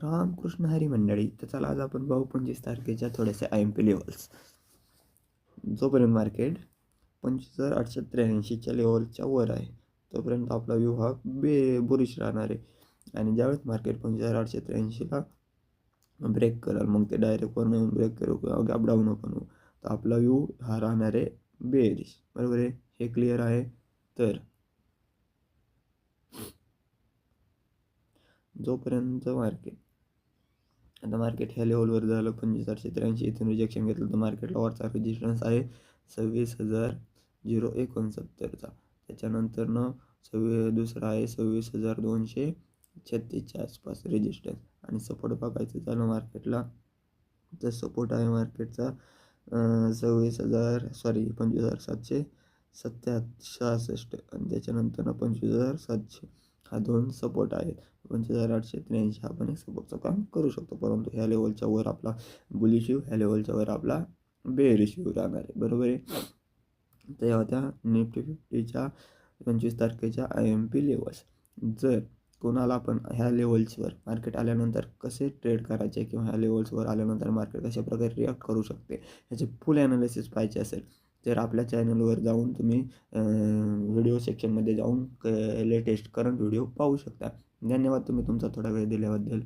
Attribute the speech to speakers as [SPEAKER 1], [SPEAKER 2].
[SPEAKER 1] रामकृष्ण हरी मंडळी. तर चला आज आपण पाहू 25 तारखेच्या थोड्याशा IMP लेवल्स. जोपर्यंत मार्केट 25,883च्या लेवलच्या वर आहे तोपर्यंत आपला व्यू हा बुलिश राहणार आहे. आणि ज्यावेळेस मार्केट 25,883ला ब्रेक करेल, मग ते डायरेक्ट वरून ब्रेक करू किंवा गॅप डाऊन ओपन होऊ, तर आपला व्यू हा राहणार आहे बेरिश. बरोबर आहे, हे क्लिअर आहे. तर जोपर्यंत आता मार्केट ह्या लेवलवर झालं 25,883 इथून रिजेक्शन घेतलं तर मार्केटला वरचा रेजिस्टन्स आहे 26,069. त्याच्यानंतरनं दुसरा आहे 26,236च्या आसपास रेजिस्टन्स. आणि सपोर्ट बघायचं झालं मार्केटला तर सपोर्ट आहे मार्केटचा 25,766. आणि त्याच्यानंतर 25,700 हा 2 सपोर्ट आहेत. 25,883 हा पण एक सपोर्टचं काम करू शकतो, परंतु ह्या लेवलच्या वर आपला बुलिश व्यू, ह्या लेवलच्या वर आपला बेअरिश व्यू राहणार आहे. बरोबर आहे. तर ह्या होत्या निफ्टी 50च्या 25 तारखेच्या IMP लेवल्स. जर कोणाला पण ह्या लेवल्सवर मार्केट आल्यानंतर कसे ट्रेड करायचे किंवा ह्या लेवल्सवर आल्यानंतर मार्केट कशा प्रकारे रिॲक्ट करू शकते ह्याचे फुल ॲनालिसिस पाहिजे असेल तर आपल्या चॅनलवर जाऊन तुम्ही व्हिडिओ सेक्शनमध्ये जाऊन लेटेस्ट करंट व्हिडिओ पाहू शकता. धन्यवाद तुम्ही तुमचा थोडा वेळ दिल्याबद्दल.